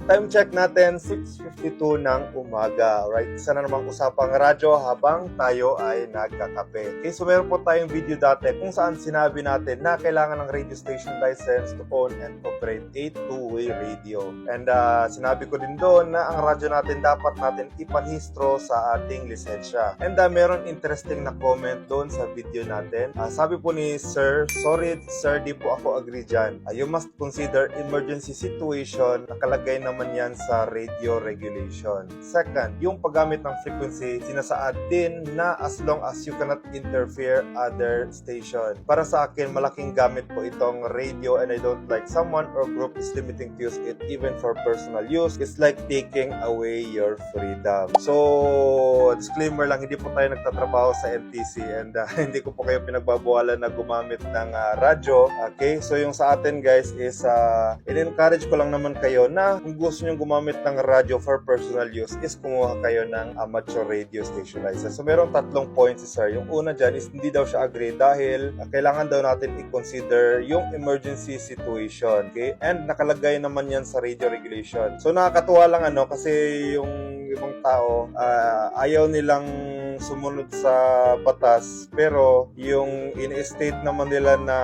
time check natin, 6:52 ng umaga. Right? Isa na namang usapang radyo habang tayo ay nagkakape. Okay, so meron po tayong video dati kung saan sinabi natin na kailangan ng radio station license to own and operate a two-way radio. And sinabi ko din doon na ang radyo natin dapat natin iparehistro sa ating lisensya. And meron interesting na comment doon sa video natin. Sabi po ni Sir, sorry sir, di po ako agree dyan. You must consider emergency situation, nakalagay naman yan sa radio regulation. Second, yung paggamit ng frequency, sinasaad din na as long as you cannot interfere other station. Para sa akin, malaking gamit po itong radio and I don't like someone or group is limiting to use it even for personal use. It's like taking away your freedom. So, disclaimer lang, hindi po tayo nagtatrabaho sa NTC and hindi ko po kayo pinagbabawalan na gumamit ng radyo. Okay? So, yung sa atin guys is in-encourage ko lang naman kayo na kung gusto nyo gumamit ng radyo for personal use is kumuha kayo ng amateur radio station license. So meron tatlong points sir. Yung una dyan is hindi daw siya agree dahil kailangan daw natin i-consider yung emergency situation. Okay? And nakalagay naman yan sa radio regulation. So nakakatuwa lang kasi yung ibang tao ayaw nilang sumunod sa batas pero yung in-state naman nila na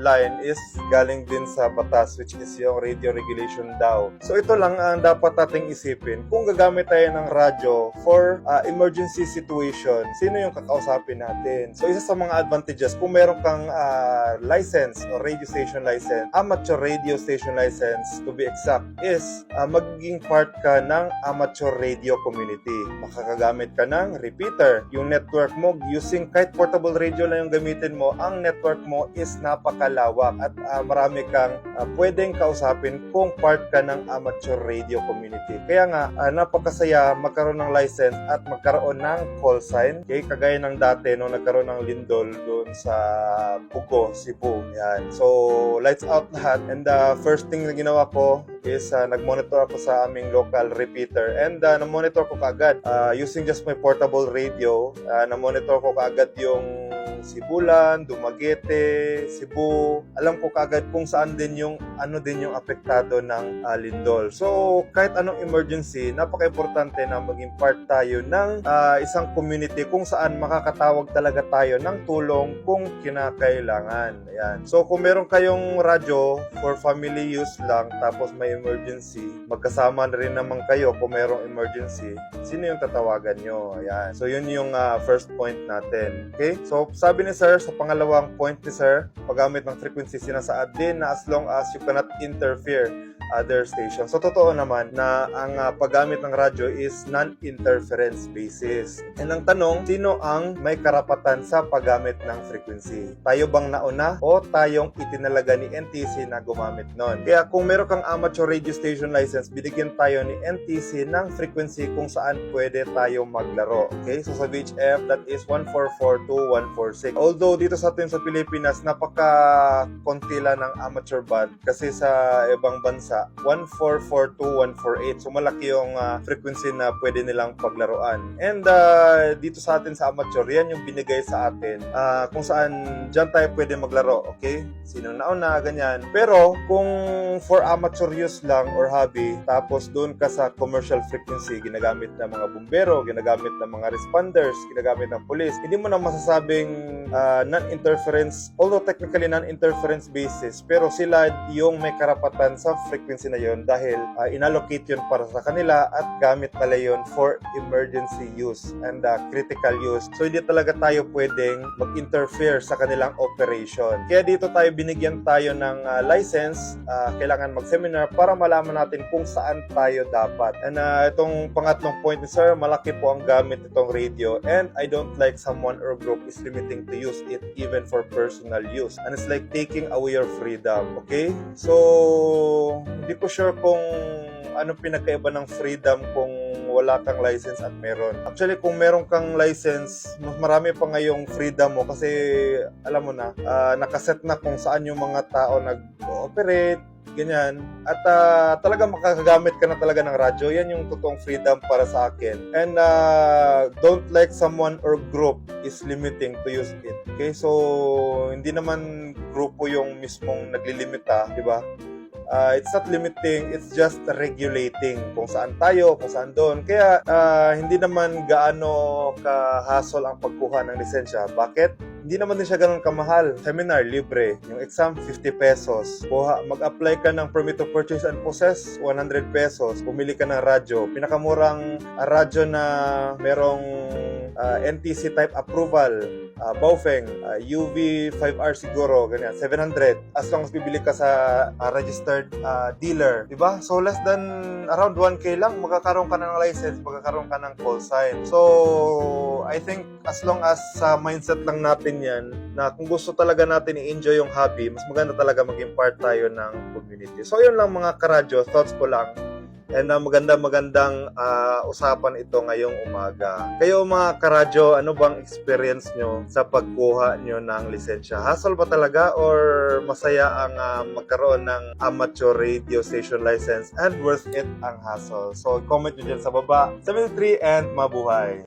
line is galing din sa batas which is yung radio regulation daw. So ito lang ang dapat nating isipin. Kung gagamit tayo ng radyo for emergency situation, sino yung kakausapin natin? So isa sa mga advantages, kung meron kang license or radio station license, amateur radio station license to be exact, is magiging part ka ng amateur radio community. Makakagamit ka ng repeater. Yung network mo, using kahit portable radio lang yung gamitin mo, ang network mo is napakalawak at marami kang pwedeng kausapin kung part ka ng amateur radio community. Kaya nga, napakasaya magkaroon ng license at magkaroon ng call sign. Okay? Kagaya ng dati nung nagkaroon ng lindol doon sa Pugo, Cebu. Yan. So, lights out lahat. And the first thing na ginawa ko is nag-monitor ako sa aming local repeater. And na-monitor ko kaagad. Using just my portable radio, na-monitor ko kaagad yung Sibulan, Dumaguete, Cebu. Alam ko kaagad kung saan din yung apektado ng lindol. So, kahit anong emergency, napaka-importante na maging part tayo ng isang community kung saan makakatawag talaga tayo ng tulong kung kinakailangan. Ayan. So, kung meron kayong radyo for family use lang, tapos may emergency, magkasama na rin naman kayo kung merong emergency, sino yung tatawagan nyo? Ayan. So, yun yung first point natin. Okay? So, sabi ni sir, sa pangalawang point ni sir, paggamit ng frequency, sinasaad din na as long as you cannot interfere other stations. So, totoo naman na ang paggamit ng radyo is non-interference basis. And ang tanong, sino ang may karapatan sa paggamit ng frequency? Tayo bang nauna o tayong itinalaga ni NTC na gumamit nun? Kaya kung meron kang amateur radio station license, binigyan tayo ni NTC ng frequency kung saan pwede tayo maglaro. Okay? So, sa VHF, that is 144 to 146. Although, dito sa atin sa Pilipinas, napaka-konti lang ng amateur band kasi sa ibang bansa, 144 to 148. So, malaki yung frequency na pwede nilang paglaruan. And dito sa atin sa amateur, yan yung binigay sa atin kung saan dyan tayo pwede maglaro. Okay? Sino nauna, ganyan. Pero, kung for amateur use lang or hobby, tapos doon ka sa commercial frequency, ginagamit ng mga bumbero, ginagamit ng mga responders, ginagamit ng police, hindi mo na masasabing non-interference, although technically non-interference basis, pero sila yung may karapatan sa frequency na yon dahil inallocate yun para sa kanila at gamit pala yun for emergency use and critical use. So hindi talaga tayo pwedeng mag-interfere sa kanilang operation. Kaya dito binigyan tayo ng license, kailangan mag-seminar para malaman natin kung saan tayo dapat. And itong pangatlong point ni sir, malaki po ang gamit itong radio and I don't like someone or group is limiting to use it even for personal use. And it's like taking away your freedom. Okay? So, hindi ko sure kung anong pinagkaiba ng freedom kung wala kang license at meron. Actually, kung meron kang license, mas marami pa ngayong freedom mo kasi alam mo na, nakaset na kung saan yung mga tao nag-operate, ganyan. At talaga makakagamit ka na talaga ng radyo. Yan yung totoong freedom para sa akin. And don't like someone or group is limiting to use it. Okay? So, hindi naman grupo yung mismong naglilimita, di ba? It's not limiting, it's just regulating kung saan tayo, kung saan doon. Kaya hindi naman gaano ka-hassle ang pagkuha ng lisensya. Bakit? Hindi naman din siya ganun kamahal. Seminar, libre. Yung exam, 50 pesos. Mag-apply ka ng permit to purchase and possess, 100 pesos. Pumili ka ng radyo. Pinakamurang radyo na merong NTC type approval, Baofeng, UV 5R siguro, ganyan, 700. As long as bibili ka sa registered dealer, diba? So less than around 1K lang, magkakaroon ka na ng license, magkakaroon ka ng call sign. So I think as long as sa mindset lang natin yan, na kung gusto talaga natin i-enjoy yung hobby, mas maganda talaga maging part tayo ng community. So yun lang mga karadyo, thoughts ko lang. And magandang usapan ito ngayong umaga. Kayo mga karadyo, ano bang experience nyo sa pagkuha nyo ng lisensya? Hassle ba talaga or masaya ang magkaroon ng amateur radio station license and worth it ang hassle? So comment nyo dyan sa baba. 73 and mabuhay!